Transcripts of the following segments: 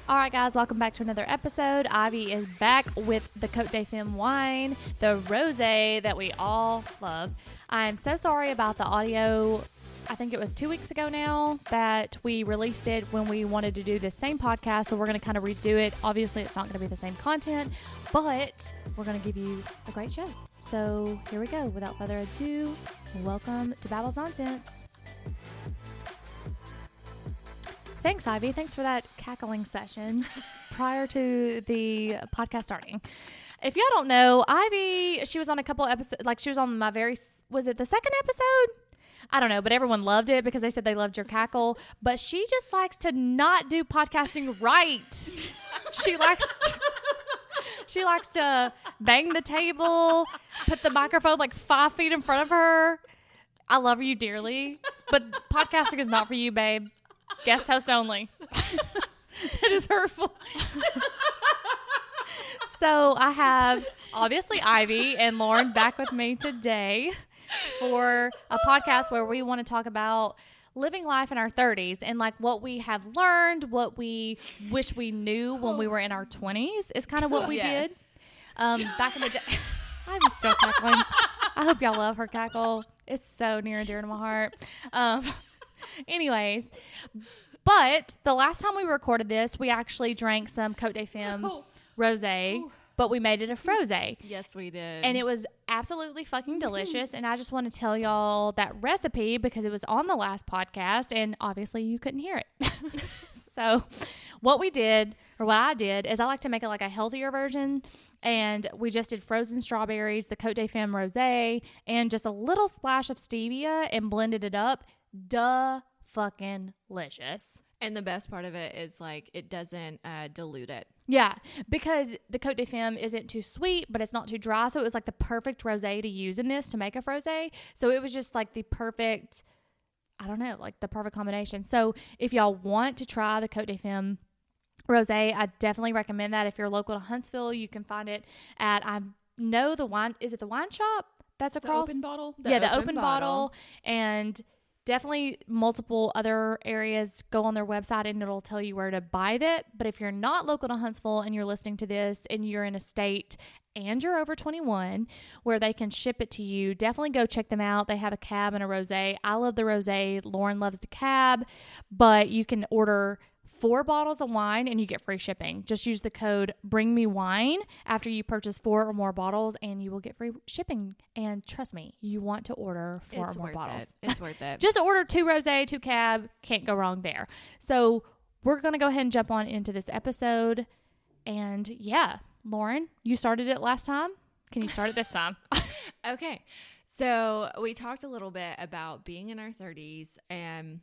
All right, guys, welcome back to another episode. Ivy is back with the Cotes De Femme wine, the rosé that we all love. I'm so sorry about the audio. I think it was 2 weeks ago now that we released it when we wanted to do the same podcast, so we're going to kind of redo it. Obviously, it's not going to be the same content, but we're going to give you a great show. So here we go. Without further ado, welcome to Babbles Nonsense. Thanks, Ivy. Thanks for that cackling session prior to the podcast starting. If y'all don't know, Ivy, she was on a couple episodes, like she was on my was it the second episode? I don't know, but everyone loved it because they said they loved your cackle. But she just likes to not do podcasting right. She likes to bang the table, put the microphone like 5 feet in front of her. I love you dearly, but podcasting is not for you, babe. Guest host only. It is hurtful. So I have obviously Ivy and Lauren back with me today for a podcast where we want to talk about living life in our 30s and like what we have learned, what we wish we knew when we were in our 20s is kind of what we did back in the day. I'm still cackling. I hope y'all love her cackle. It's so near and dear to my heart. Anyways, but the last time we recorded this, we actually drank some Cotes De Femme Rose, but we made it a Frose. Yes, we did. And it was absolutely fucking delicious. And I just want to tell y'all that recipe because it was on the last podcast and obviously you couldn't hear it. So what we did, or what I did, is I like to make it like a healthier version. And we just did frozen strawberries, the Cotes De Femme Rose, and just a little splash of stevia and blended it up. Fucking licious. And the best part of it is like it doesn't dilute it. Yeah, because the Cotes De Femme isn't too sweet, but it's not too dry. So it was like the perfect rosé to use in this to make a frosé. So it was just like the perfect, I don't know, like the perfect combination. So if y'all want to try the Cotes De Femme Rosé, I definitely recommend that. If you're local to Huntsville, you can find it at, I know the wine, is it the wine shop that's across? The open bottle? The open bottle. And definitely multiple other areas. Go on their website and it'll tell you where to buy that. But if you're not local to Huntsville and you're listening to this and you're in a state and you're over 21 where they can ship it to you, definitely go check them out. They have a cab and a rosé. I love the rosé. Lauren loves the cab, but you can order 4 bottles of wine and you get free shipping. Just use the code BRINGMEWINE after you purchase 4 or more bottles and you will get free shipping. And trust me, you want to order 4 or more bottles. It's worth it. Just order 2 rosé, 2 cab. Can't go wrong there. So we're going to go ahead and jump on into this episode. And yeah, Lauren, you started it last time. Can you start it this time? Okay. So we talked a little bit about being in our 30s and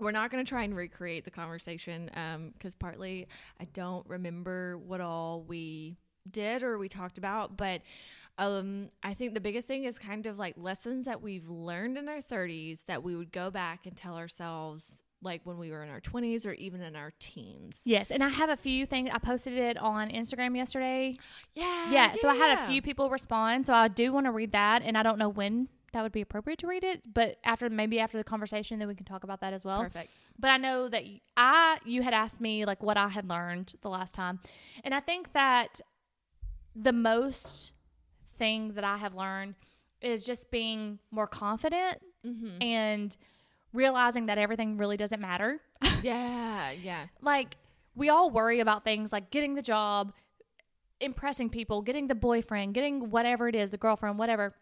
we're not going to try and recreate the conversation because partly I don't remember what all we did or we talked about. But I think the biggest thing is kind of like lessons that we've learned in our 30s that we would go back and tell ourselves like when we were in our 20s or even in our teens. Yes. And I have a few things. I posted it on Instagram yesterday. Yeah. So I had a few people respond. So I do want to read that. And I don't know when that would be appropriate to read it, but maybe after the conversation, then we can talk about that as well. Perfect. But I know that you had asked me like what I had learned the last time. And I think that the most thing that I have learned is just being more confident and realizing that everything really doesn't matter. Yeah. Like we all worry about things like getting the job, impressing people, getting the boyfriend, getting whatever it is, the girlfriend, whatever.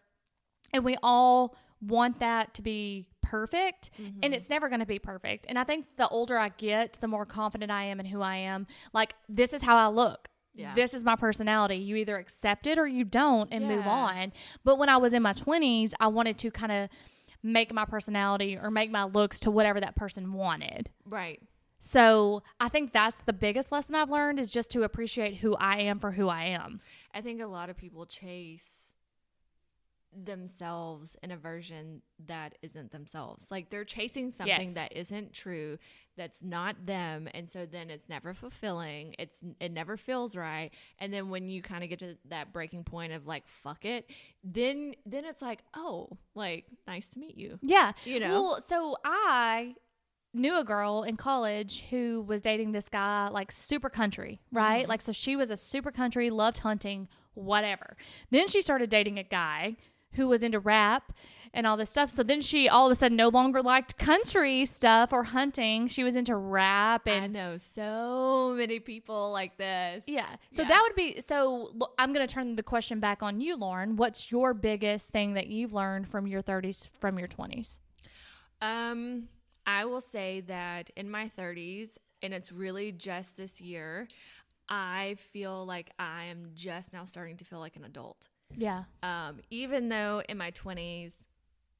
And we all want that to be perfect, and it's never going to be perfect. And I think the older I get, the more confident I am in who I am. Like, this is how I look. Yeah. This is my personality. You either accept it or you don't and move on. But when I was in my 20s, I wanted to kind of make my personality or make my looks to whatever that person wanted. Right. So I think that's the biggest lesson I've learned is just to appreciate who I am for who I am. I think a lot of people chase themselves in a version that isn't themselves. Like they're chasing something that isn't true, that's not them, and so then it's never fulfilling. It never feels right. And then when you kind of get to that breaking point of like fuck it, then it's like, oh, like nice to meet you. Yeah. You know. Well, so I knew a girl in college who was dating this guy, like super country, right? Mm-hmm. Like, so she was a super country, loved hunting, whatever. Then she started dating a guy who was into rap and all this stuff. So then she all of a sudden no longer liked country stuff or hunting. She was into rap. And I know so many people like this. yeah. So that would be, I'm going to turn the question back on you, Lauren. What's your biggest thing that you've learned from your 30s, from your 20s? I will say that in my 30s, and it's really just this year, I feel like I am just now starting to feel like an adult. Yeah. Even though in my 20s,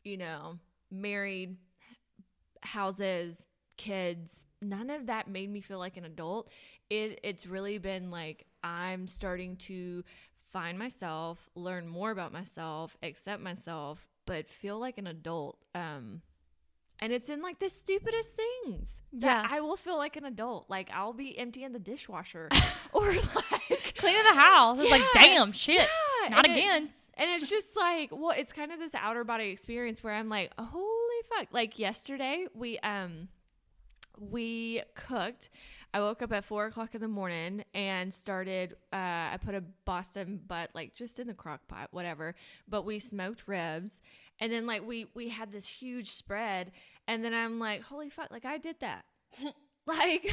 you know, married, houses, kids, none of that made me feel like an adult. It's really been like I'm starting to find myself, learn more about myself, accept myself, but feel like an adult. And it's in like the stupidest things that I will feel like an adult. Like I'll be emptying the dishwasher or like cleaning the house. It's like, damn, shit. Yeah. Not again. And it's just like, well, it's kind of this outer body experience where I'm like, holy fuck. Like yesterday we cooked. I woke up at 4:00 in the morning and started, I put a Boston butt, like just in the crock pot, whatever, but we smoked ribs. And then like we had this huge spread, and then I'm like, holy fuck, like I did that. Like,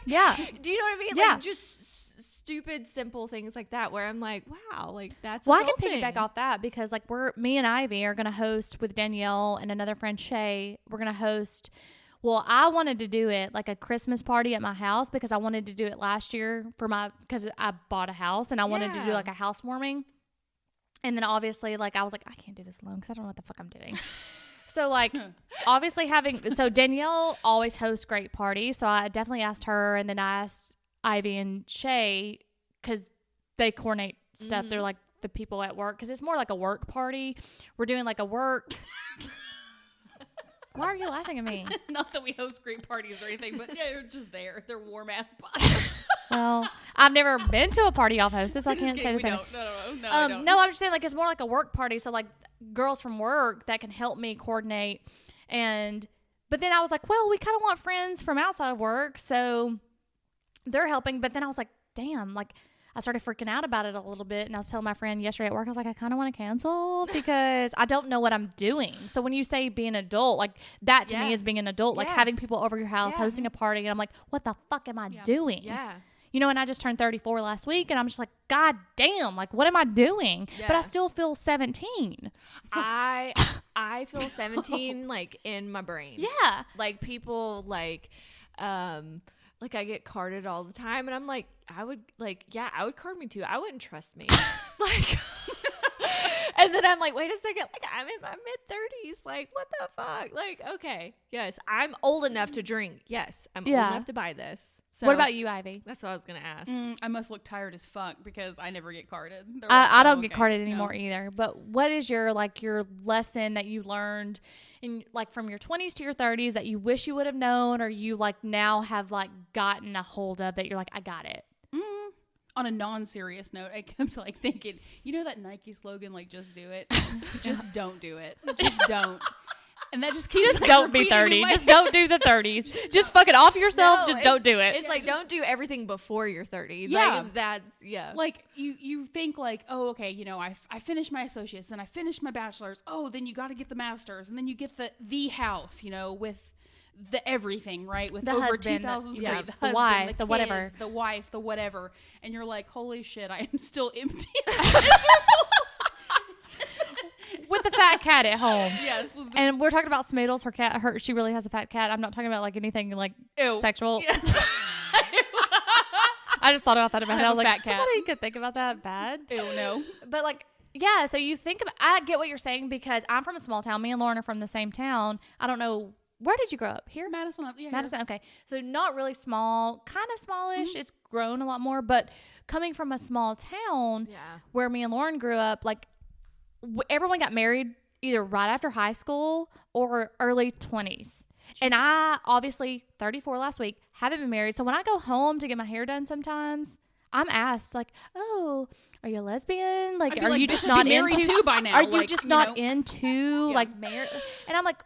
yeah. Do you know what I mean? Yeah. Like just stupid, simple things like that where I'm like, wow, like that's well, I can adulting. piggyback off that because like me and Ivy are going to host with Danielle and another friend, Shay. We're going to host. Well, I wanted to do it like a Christmas party at my house because I wanted to do it last year because I bought a house and I wanted to do like a housewarming. And then obviously, like, I was like, I can't do this alone because I don't know what the fuck I'm doing. So, like, obviously so Danielle always hosts great parties. So I definitely asked her, and then I asked Ivy and Shay because they coordinate stuff. Mm-hmm. They're like the people at work because it's more like a work party. We're doing like a work. Why are you laughing at me? Not that we host great parties or anything, but they're just there. They're warm ass parties. Well, I've never been to a party y'all hosted, so I can't say the same. No, I don't. No, I'm just saying like it's more like a work party. So like girls from work that can help me coordinate. But then I was like, well, we kind of want friends from outside of work, so they're helping. But then I was like, damn, like I started freaking out about it a little bit. And I was telling my friend yesterday at work, I was like, I kind of want to cancel because I don't know what I'm doing. So when you say being an adult, like that to me is being an adult, like having people over your house, hosting a party. And I'm like, what the fuck am I doing? Yeah. You know, and I just turned 34 last week and I'm just like, God damn, like what am I doing? Yeah. But I still feel 17. I feel 17 like in my brain. Yeah. Like people like I get carded all the time and I'm like, I would card me too. I wouldn't trust me. Like and then I'm like, wait a second, like I'm in my mid-30s. Like, what the fuck? Like, okay, yes, I'm old enough to drink. Yes, I'm old enough to buy this. So what about you, Ivy? That's what I was going to ask. I must look tired as fuck because I never get carded. I don't get carded anymore either. But what is your lesson that you learned in like from your 20s to your 30s that you wish you would have known or you like now have like gotten a hold of that you're like, I got it? On a non-serious note, I kept like thinking, you know that Nike slogan, like just do it, just don't do it, just don't. And that just keeps don't be 30. Just don't do the 30s. Just fuck it off yourself. No, just don't do it. It's like don't do everything before you're 30. Yeah, like, that's Like you think like, oh, okay, you know, I finished my associates, then I finished my bachelor's. Oh, then you got to get the master's, and then you get the house, you know, with the everything, right? With the over husband, 2,000 square, the husband, wife, the kids, whatever, the wife, the whatever, and you're like, holy shit, I am still empty. With the fat cat at home. Yes. And we're talking about Smoodles, her cat. She really has a fat cat. I'm not talking about like anything like sexual. Yeah. I just thought about that in my head. I was like, somebody could think about that bad. Ew, no. But like, yeah. So you think about. I get what you're saying because I'm from a small town. Me and Lauren are from the same town. I don't know. Where did you grow up? Here? Madison. Yeah, Madison. Okay. So not really small, kind of smallish. Mm-hmm. It's grown a lot more. But coming from a small town where me and Lauren grew up, like everyone got married either right after high school or early 20s. Jesus. And I, obviously, 34 last week, haven't been married. So when I go home to get my hair done sometimes, I'm asked, like, oh, are you a lesbian? Like, are you just not into too by now? Are you just not into, like, marriage? And I'm like,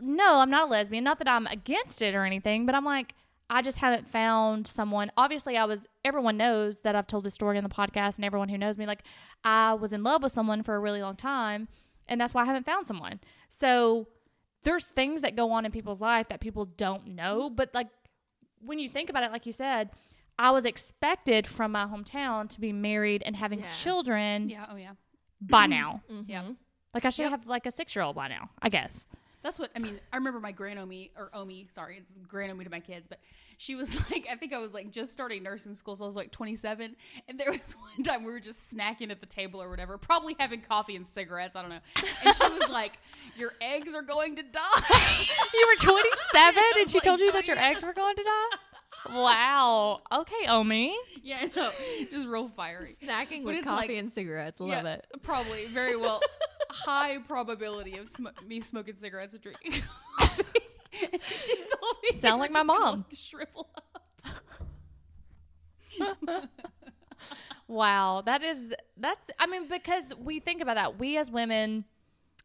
no, I'm not a lesbian. Not that I'm against it or anything, but I'm like, I just haven't found someone. Obviously, everyone knows that I've told this story on the podcast, and everyone who knows me, like, I was in love with someone for a really long time, and that's why I haven't found someone. So there's things that go on in people's life that people don't know. But, like, when you think about it, like you said, I was expected from my hometown to be married and having children by now. Mm-hmm. Yeah. Like, I should have, like, a 6-year-old by now, I guess. That's what, I mean, I remember my Omi, it's Omi to my kids, but she was like, I think I was like just starting nursing school, so I was like 27, and there was one time we were just snacking at the table or whatever, probably having coffee and cigarettes, I don't know, and she was like, your eggs are going to die. You were 27 and she like, told you that your eggs were going to die? Wow. Okay, Omi. Yeah, I know. Just real fiery. Snacking But with it's coffee like- and cigarettes. Love it. Probably. Very well. High probability of me smoking cigarettes and drinking coffee. And she told me Sound you like were my just gonna, mom. like, shrivel up. Wow. I mean, because we think about that. We as women,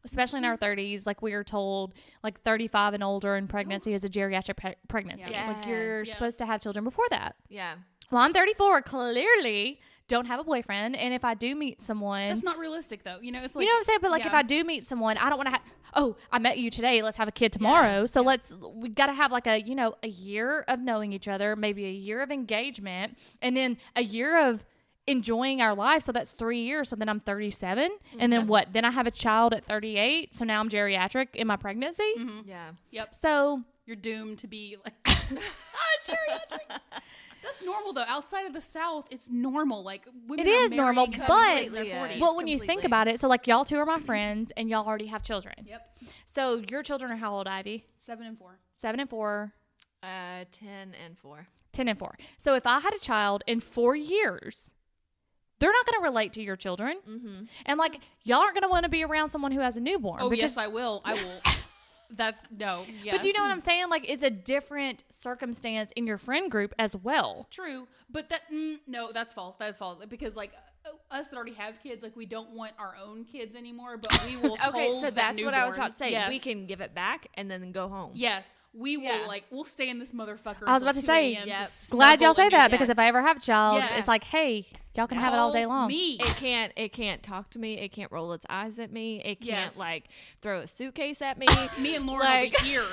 especially in our 30s, like we are told, like 35 and older in pregnancy is a geriatric pregnancy. Yeah. Like you're Yes. supposed to have children before that. Yeah. Well, I'm 34, clearly don't have a boyfriend. And if I do meet someone, That's not realistic, though. You know, it's like, you know what I'm saying? But like if yeah. I do meet someone, I don't want to have, I met you today, let's have a kid tomorrow. So we got to have like a year of knowing each other, maybe a year of engagement, and then a year of enjoying our life. So that's 3 years. So then I'm 37. And then what? Then I have a child at 38. So now I'm geriatric in my pregnancy. Mhm. Yeah. Yep. So You're doomed to be like, geriatric. That's normal, though. Outside of the South, it's normal. Like, women It are is normal, married but- in their 40s. but when you think completely. about it, so like y'all two are my friends and y'all already have children. Yep. So your children are how old, Ivy? 7 and 4. 7 and 4. 10 and 4. 10 and 4. So if I had a child in 4 years, they're not going to relate to your children. Mm-hmm. And like, y'all aren't going to want to be around someone who has a newborn. Oh, because- yes, I will. I will. That's, no. Yes. But you know what I'm saying? Like, it's a different circumstance in your friend group as well. True, but no, that's false. That is false because like us that already have kids, like we don't want our own kids anymore, but we will. Okay, hold so that that's what I was newborn. about to say. Yes. We can give it back and then go home. Yes, we will. Yeah. Like we'll stay in this motherfucker. I was until about to 2 say, a.m. Yep. just Glad y'all snuggle say and do that this. because if I ever have a child, Yeah. it's like, hey, y'all can have it all day long. Me. It can't talk to me. It can't roll its eyes at me. It can't Yes. like throw a suitcase at me. Me and Lauren Like- will be here.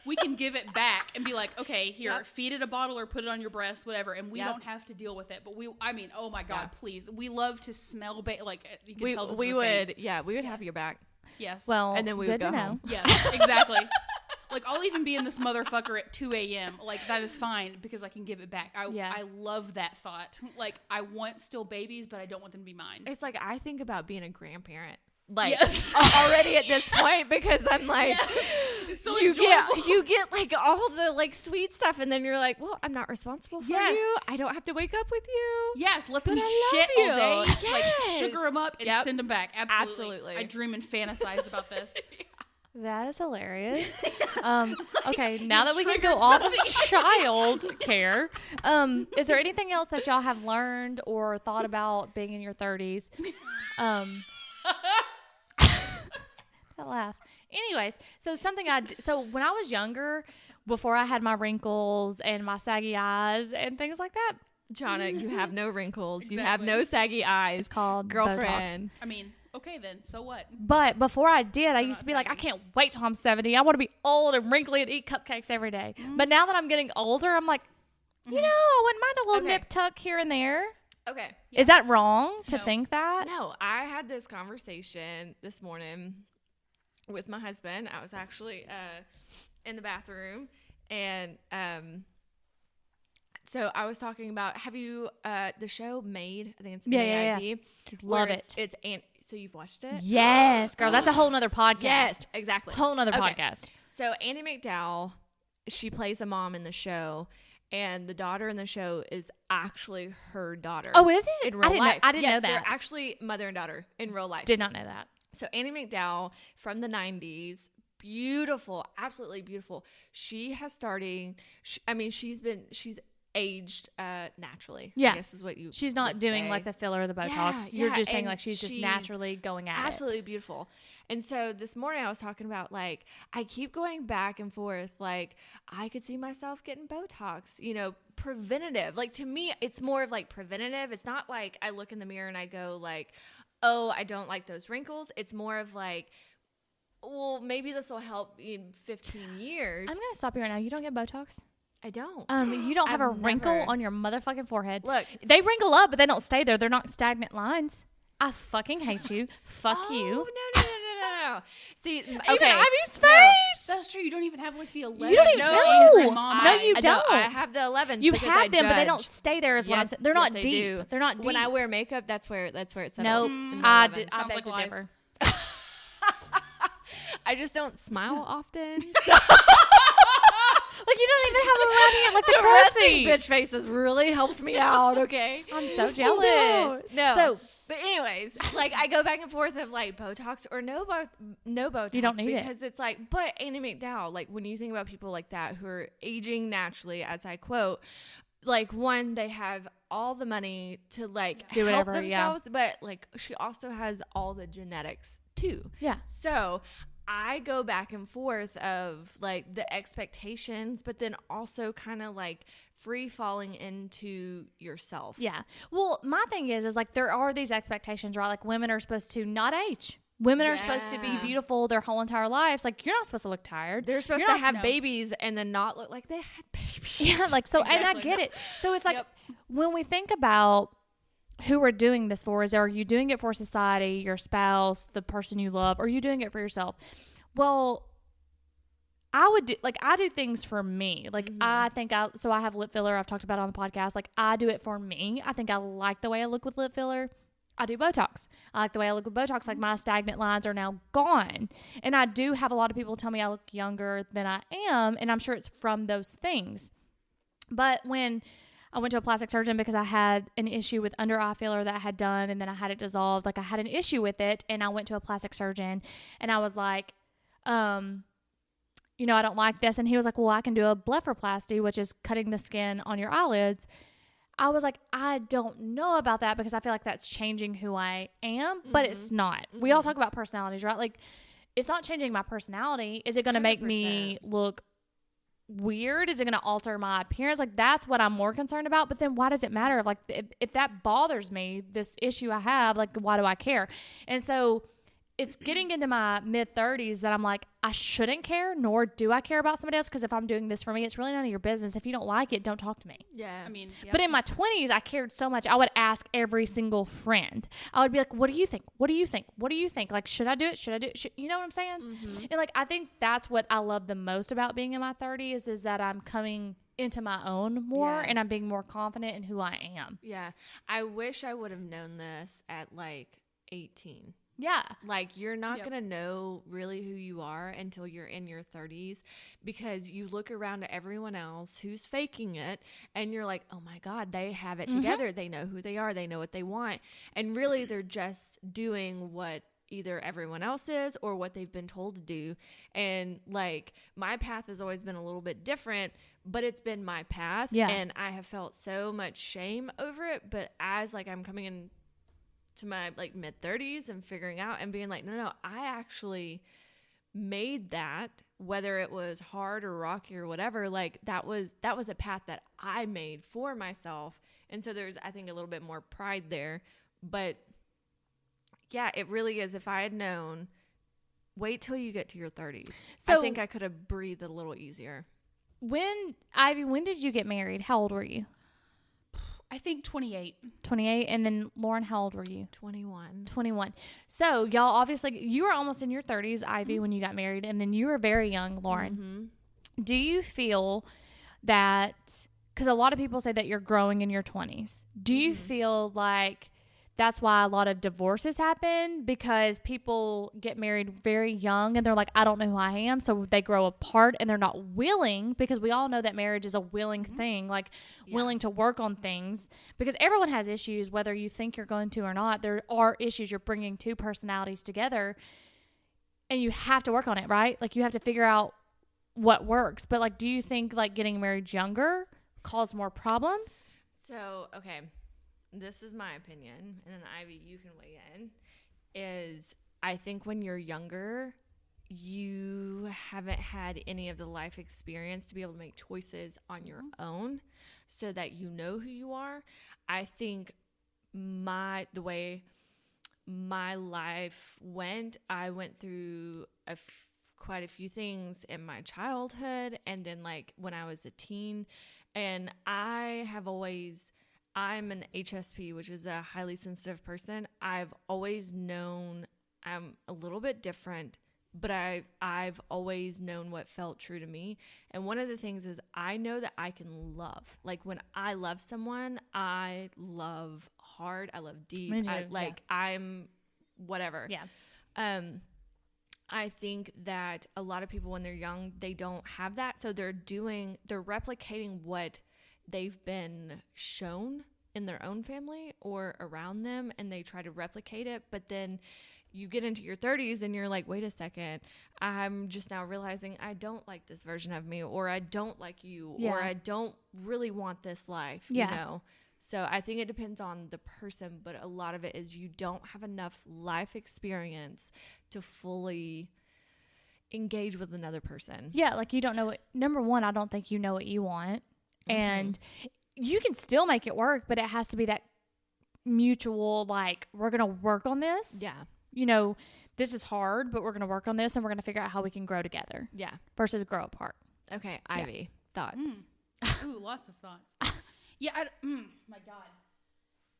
We can give it back and be like, okay, here, Yep. feed it a bottle or put it on your breast, whatever, and we Yep. don't have to deal with it. But I mean, oh my God, Yeah. please. We love to smell, like, you can we tell this we is a thing. would we would have your back. Yes. Well, And then we good would to go know. home. Yes, exactly. Like, I'll even be in this motherfucker at 2 a.m. Like, that is fine because I can give it back. I love that thought. Like, I want still babies, but I don't want them to be mine. It's like I think about being a grandparent. Like Yes. already at this point because I'm like It's so you enjoyable. get like all the like sweet stuff and then you're like, well, I'm not responsible for Yes. you. I don't have to wake up with you. Yes, let them But eat I shit love all day. you. Like, Yes. sugar them up and Yep. send them back. Absolutely. Absolutely. I dream and fantasize about this. That is hilarious. Okay, now that we can triggered go off of child care, is there anything else that y'all have learned or thought about being in your 30s? That laugh. Anyways, so so when I was younger, before I had my wrinkles and my saggy eyes and things like that, Jonna, you have no wrinkles. You Exactly. have no saggy eyes. it's called Girlfriend. I mean, okay then, so what? But before I did, I used not to be like, I saggy. can't wait till I'm 70. I want to be old and wrinkly and eat cupcakes every day. But now that I'm getting older, I'm like, you know, I wouldn't mind a little Okay. nip tuck here and there. Okay. Is that wrong to No. think that? No, I had this conversation this morning with my husband. I was actually in the bathroom, and so I was talking about, have you the show Made? I think it's Yeah, MAID. Love where it. It's so you've watched it? Yes, girl. That's a whole nother podcast. Yes, exactly. Whole nother Okay. podcast. So Annie McDowell, she plays a mom in the show, and the daughter in the show is actually her daughter. Oh, is it? In real I didn't life. Know, I didn't Yes, know they're that. actually mother and daughter in real life. Did not know that. So Annie McDowell from the 90s, beautiful, absolutely beautiful. She has she's aged naturally. Yeah. I guess is what you She's not would doing say. like the filler or the Botox. Yeah, You're yeah, just saying and like she's just she's naturally going at absolutely beautiful. And so this morning I was talking about like I keep going back and forth, like I could see myself getting Botox, you know, preventative. Like to me it's more of like preventative. It's not like I look in the mirror and I go like, oh, I don't like those wrinkles. It's more of like, well, maybe this will help in 15 years. I'm gonna stop you right now. You don't get Botox? I don't. You don't have a I've wrinkle never. on your motherfucking forehead. Look, They wrinkle up, but they don't stay there. They're not stagnant lines. I fucking hate you. Fuck oh, you. No. See, okay. Even Ivy's No. face. That's true. You don't even have like the 11. You don't even No, know. Mom, No, I- you I don't. I have the 11s. You because have I them, but they judge. don't stay there. Is what I'm Yes, saying. They're yes, not they deep. do. They're not deep. When I wear makeup, that's where it settles. no, in the I 11s. I Sounds beg like to lies. differ. I just don't smile often. Like you don't even have a radiant like the resting Cosby. bitch faces really helped me out. Okay, I'm so jealous. No. So But anyways, like I go back and forth of like Botox or no Botox. You don't need it. because it's like, but Annie McDowell, like when you think about people like that who are aging naturally, as I quote, like one, they have all the money to like Do help whatever, yeah. themselves, but like she also has all the genetics too. yeah. So I go back and forth of like the expectations, but then also kind of like free falling into yourself. Yeah. Well, my thing is like there are these expectations, right? Like women are supposed to not age. Women are supposed to be Yeah. beautiful their whole entire lives. Like you're not supposed to look tired. They're supposed You're to not- have no. babies and then not look like they had babies. Yeah, like so, and I Exactly. get it. So it's like Yep. when we think about who we're doing this for, are you doing it for society, your spouse, the person you love, or are you doing it for yourself? Well, I would do I do things for me. Like I think I have lip filler. I've talked about it on the podcast. Like I do it for me. I think I like the way I look with lip filler. I do Botox. I like the way I look with Botox. Like my stagnant lines are now gone. And I do have a lot of people tell me I look younger than I am. And I'm sure it's from those things. But when I went to a plastic surgeon because I had an issue with under eye filler that I had done and then I had it dissolved. Like I had an issue with it and I went to a plastic surgeon and I was like, you know, I don't like this. And he was like, well, I can do a blepharoplasty, which is cutting the skin on your eyelids. I was like, I don't know about that because I feel like that's changing who I am, but it's not. We all talk about personalities, right? Like it's not changing my personality. Is it going to make me look weird? Is it going to alter my appearance? Like that's what I'm more concerned about. But then why does it matter? Like if that bothers me, this issue I have, like why do I care? And so it's getting into my mid 30s that I'm like, I shouldn't care, nor do I care about somebody else. Because if I'm doing this for me, it's really none of your business. If you don't like it, don't talk to me. Yeah. I mean, yep. But in my 20s, I cared so much. I would ask every single friend. I would be like, what do you think? What do you think? What do you think? Like, should I do it? Should I do it? You know what I'm saying? And like, I think that's what I love the most about being in my 30s is that I'm coming into my own more Yeah. and I'm being more confident in who I am. Yeah. I wish I would have known this at like 18. Yeah. Like you're not Yep. going to know really who you are until you're in your 30s because you look around at everyone else who's faking it and you're like, oh my God, they have it together. They know who they are. They know what they want. And really they're just doing what either everyone else is or what they've been told to do. And like my path has always been a little bit different, but it's been my path. Yeah. And I have felt so much shame over it. But as like I'm coming in to my like mid 30s and figuring out and being like, no, I actually made that, whether it was hard or rocky or whatever, like that was a path that I made for myself. And so there's, I think, a little bit more pride there, but yeah, it really is. If I had known, wait till you get to your 30s. So- I think I could have breathed a little easier. Ivy, when did you get married? How old were you? I think 28. 28. And then Lauren, how old were you? 21. 21. So y'all obviously, you were almost in your 30s, Ivy, when you got married. And then you were very young, Lauren. Do you feel that, because a lot of people say that you're growing in your 20s. Do you feel like that's why a lot of divorces happen? Because people get married very young and they're like, I don't know who I am. So they grow apart and they're not willing, because we all know that marriage is a willing thing, like willing to work on things, because everyone has issues, whether you think you're going to or not. There are issues. You're bringing two personalities together and you have to work on it, right? Like you have to figure out what works. But like, do you think like getting married younger cause more problems? So, okay, this is my opinion, and then Ivy, you can weigh in, is I think when you're younger, you haven't had any of the life experience to be able to make choices on your own so that you know who you are. I think the way my life went, I went through quite a few things in my childhood and then like when I was a teen, and I'm an HSP, which is a highly sensitive person. I've always known I'm a little bit different, but I've always known what felt true to me. And one of the things is I know that I can love. Like when I love someone, I love hard. I love deep. Me too, I'm whatever. Yeah. I think that a lot of people when they're young, they don't have that. So they're replicating what they've been shown in their own family or around them, and they try to replicate it. But then you get into your 30s and you're like, wait a second, I'm just now realizing I don't like this version of me, or I don't like you, or I don't really want this life, you know? So I think it depends on the person, but a lot of it is you don't have enough life experience to fully engage with another person. Yeah, like you don't know what, number one, I don't think you know what you want. And you can still make it work, but it has to be that mutual, like, we're going to work on this. Yeah. You know, this is hard, but we're going to work on this and we're going to figure out how we can grow together. Yeah. Versus grow apart. Okay, Ivy, thoughts? Ooh, lots of thoughts. Yeah, my God.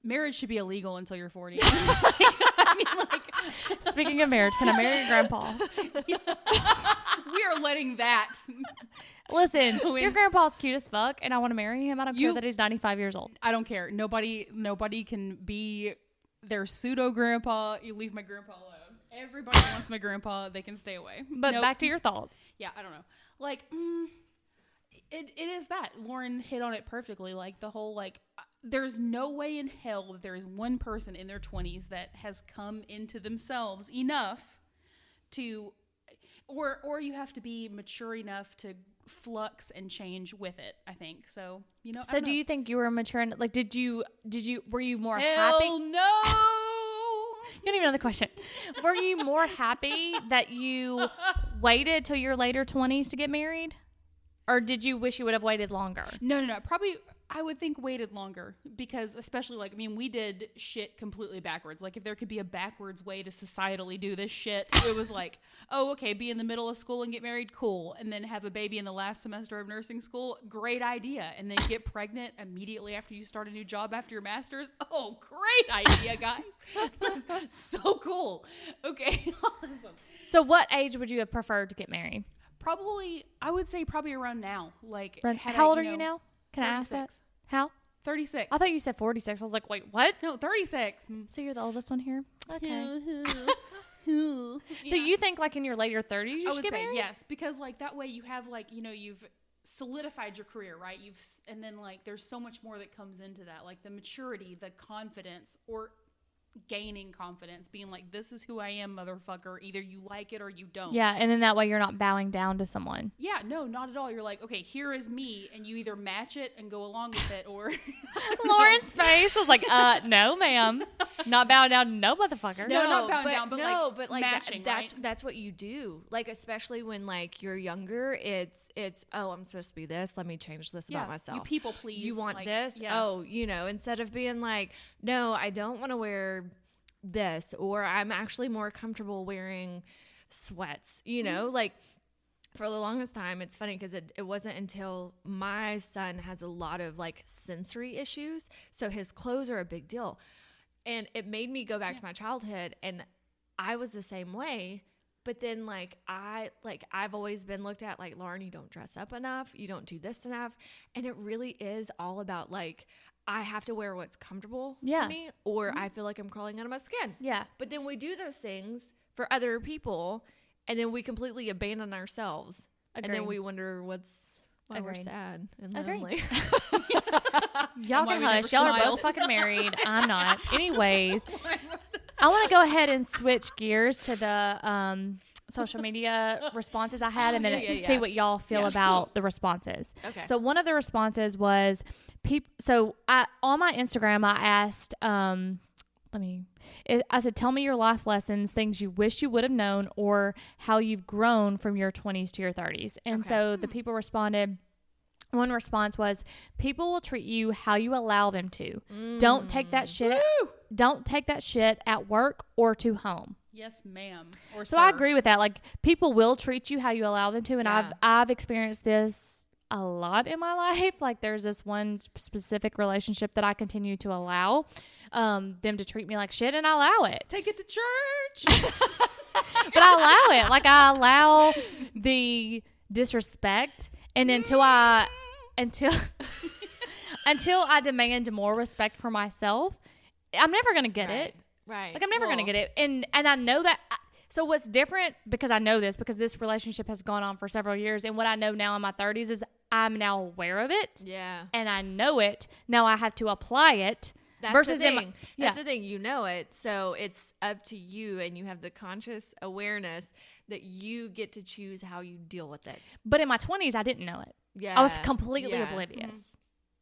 Marriage should be illegal until you're 40. I mean, like, speaking of marriage, can I marry your grandpa? We are letting that. Listen, your grandpa's cute as fuck, and I want to marry him. I don't care that he's 95 years old. I don't care. Nobody can be their pseudo grandpa. You leave my grandpa alone. Everybody wants my grandpa. They can stay away. But back to your thoughts. Yeah, I don't know. Like, it is that. Lauren hit on it perfectly. Like the whole, like, there's no way in hell that there is one person in their 20s that has come into themselves enough to, or you have to be mature enough to flux and change with it, I think. So, you know. So do you think you were mature? Like, were you more happy? Hell no. You don't even know the question. Were you more happy that you waited till your later 20s to get married? Or did you wish you would have waited longer? No. Probably, I would think waited longer because especially like, I mean, we did shit completely backwards. Like if there could be a backwards way to societally do this shit, it was like, oh, okay, be in the middle of school and get married, cool. And then have a baby in the last semester of nursing school, great idea. And then get pregnant immediately after you start a new job after your master's. Oh, great idea, guys. That's so cool. Okay, awesome. So what age would you have preferred to get married? Probably, I would say probably around now. Like, how old are you now? Can 36. I ask that? How? 36. I thought you said 46. I was like, wait, what? No, 36. So you're the oldest one here? Okay. So you think like in your later 30s you should get married? Yes, because like that way you have like, you know, you've solidified your career, right? And then like there's so much more that comes into that, like the maturity, the confidence, or gaining confidence, being like, this is who I am, motherfucker. Either you like it or you don't. Yeah, and then that way you're not bowing down to someone. Yeah, no, not at all. You're like, okay, here is me, and you either match it and go along with it, or Lauren's face was like, no, ma'am, not bowing down, no, motherfucker. No, not bowing down, but like matching. That's what you do. Like especially when like you're younger, it's oh, I'm supposed to be this. Let me change this about myself. You people please. You want like, this? Yes. Oh, you know, instead of being like, no, I don't want to wear this, or I'm actually more comfortable wearing sweats, you know, like for the longest time. It's funny because it wasn't until my son has a lot of like sensory issues, so his clothes are a big deal, and it made me go back to my childhood, and I was the same way. But then I've always been looked at like, Lauren, you don't dress up enough, you don't do this enough, and it really is all about like, I have to wear what's comfortable to me, or I feel like I'm crawling out of my skin. Yeah. But then we do those things for other people, and then we completely abandon ourselves. Agreed. And then we wonder why we're sad and lonely. Y'all can hush. Y'all are both fucking married. I'm not. Anyways, I want to go ahead and switch gears to the social media responses I had, and then Yeah. see what y'all feel Yeah. about the responses. Okay. So one of the responses was on my Instagram, I asked, I said, tell me your life lessons, things you wish you would have known, or how you've grown from your 20s to your 30s. And so the people responded. One response was, people will treat you how you allow them to. Don't take that shit. Don't take that shit at work or to home. Yes, ma'am. Or So sir. I agree with that. Like, people will treat you how you allow them to, and Yeah. I've experienced this a lot in my life. Like, there's this one specific relationship that I continue to allow them to treat me like shit, and I allow it. Take it to church. But I allow it. Like, I allow the disrespect, and until I demand more respect for myself, I'm never gonna get it. Right. Like, I'm never going to get it. And I know that. So what's different, because I know this, because this relationship has gone on for several years. And what I know now in my 30s is I'm now aware of it. Yeah. And I know it. Now I have to apply it. That's versus the in thing. That's the thing. You know it. So it's up to you, and you have the conscious awareness that you get to choose how you deal with it. But in my 20s, I didn't know it. Yeah. I was completely Yeah. oblivious.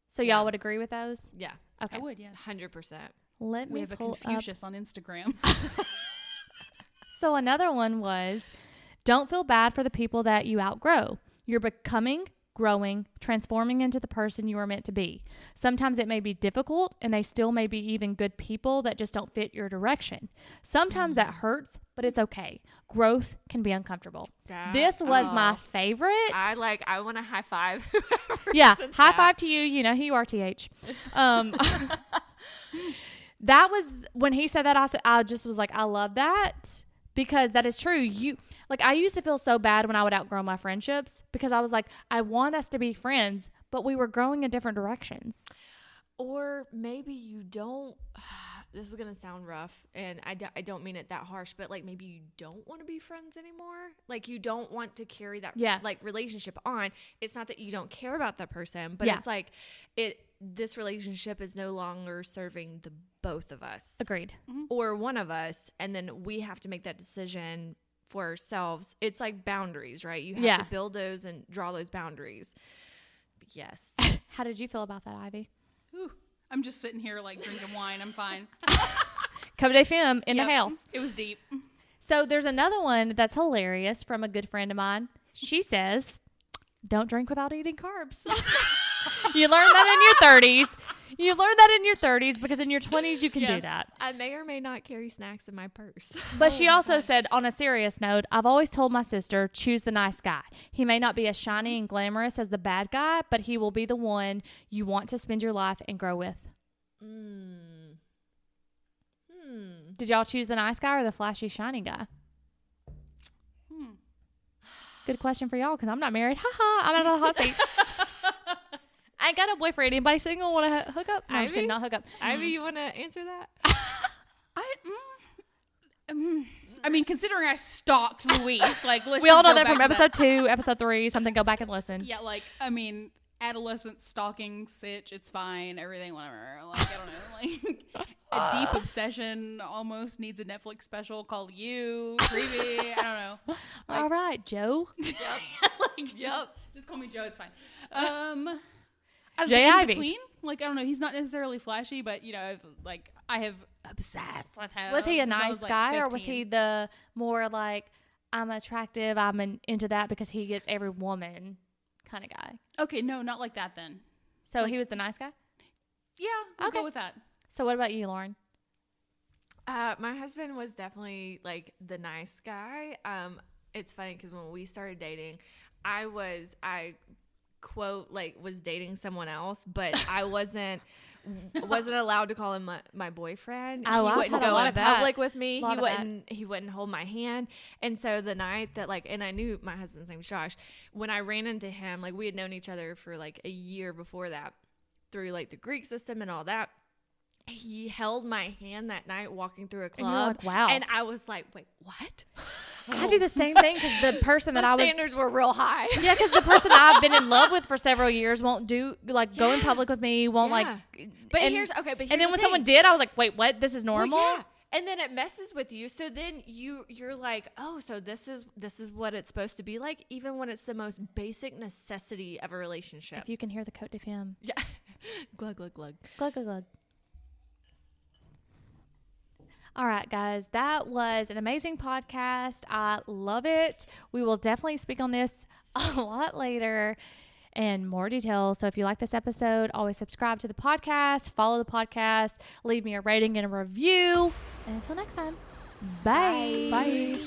So Yeah. y'all would agree with those? Yeah. Okay. I would, yes. 100%. Let We me have a pull up. Confucius on Instagram. So another one was, don't feel bad for the people that you outgrow. You're becoming, growing, transforming into the person you are meant to be. Sometimes it may be difficult, and they still may be even good people that just don't fit your direction. Sometimes that hurts, but it's okay. Growth can be uncomfortable. This was my favorite. I want to high five. Yeah, high five to you. You know who you are, TH. That was when he said that. I just was like, I love that, because that is true. I used to feel so bad when I would outgrow my friendships, because I was like, I want us to be friends, but we were growing in different directions. Or maybe you don't. This is gonna sound rough, and I don't mean it that harsh, but like, maybe you don't want to be friends anymore. Like, you don't want to carry that like relationship on. It's not that you don't care about that person, but it's like this relationship is no longer serving the both of us. Agreed. Or one of us, and then we have to make that decision for ourselves. It's like boundaries, right? You have to build those and draw those boundaries. Yes. How did you feel about that, Ivy? Ooh, I'm just sitting here like drinking wine. I'm fine. Cotes De Femme in the Yep. house. It was deep. So there's another one that's hilarious from a good friend of mine. She says, don't drink without eating carbs. You learn that in your 30s. You learn that in your 30s, because in your 20s you can do that. I may or may not carry snacks in my purse. But she also said, on a serious note, I've always told my sister, choose the nice guy. He may not be as shiny and glamorous as the bad guy, but he will be the one you want to spend your life and grow with. Did y'all choose the nice guy or the flashy, shiny guy? Good question for y'all, because I'm not married. I'm out of the hot seat. I ain't got a boyfriend. Anybody single want to hook up? No, I'm just kidding. Not hook up. Ivy, you want to answer that? I mean, considering I stalked Louise, like, let's We all just know go that from back to episode 2, episode 3, something. Go back and listen. Yeah, like, I mean, adolescent stalking, sitch, it's fine, everything, whatever. Like, I don't know, like, a deep obsession almost needs a Netflix special called You, creepy, I don't know. Like, All right, Joe. Just call me Joe, it's fine. Jay in Ivy. between, like, I don't know, he's not necessarily flashy, but, you know, I have obsessed with him. Was he a since I nice was, like, guy, or was 15. he the more like, I'm attractive, into that because he gets every woman kind of guy? Okay, no, not like that then. So he was the nice guy? Yeah, I'll Okay. go with that. So what about you, Lauren? My husband was definitely like the nice guy. It's funny because when we started dating, I quote, like, was dating someone else, but I wasn't allowed to call him my boyfriend. Oh, He I've wouldn't had a go lot in of that. public with me. Lot He of that. wouldn't hold my hand. And so the night that, like, and I knew my husband's name was Josh, when I ran into him, like, we had known each other for like a year before that through like the Greek system and all that. He held my hand that night walking through a club. And you're like, wow. And I was like, wait, what? I do the same thing, because the person that The I was... standards were real high. Yeah, because the person I've been in love with for several years won't go in public with me, won't Yeah. like... But and- here's and then the when thing. someone did, I was like, wait, what? This is normal? Well, yeah. And then it messes with you. So then you're like, oh, so this is what it's supposed to be like, even when it's the most basic necessity of a relationship. If you can hear the Cotes De Femme. Yeah. Glug, glug, glug. Glug, glug, glug. All right, guys, that was an amazing podcast. I love it. We will definitely speak on this a lot later and more details. So if you like this episode, always subscribe to the podcast, follow the podcast, leave me a rating and a review. And until next time, bye. Bye.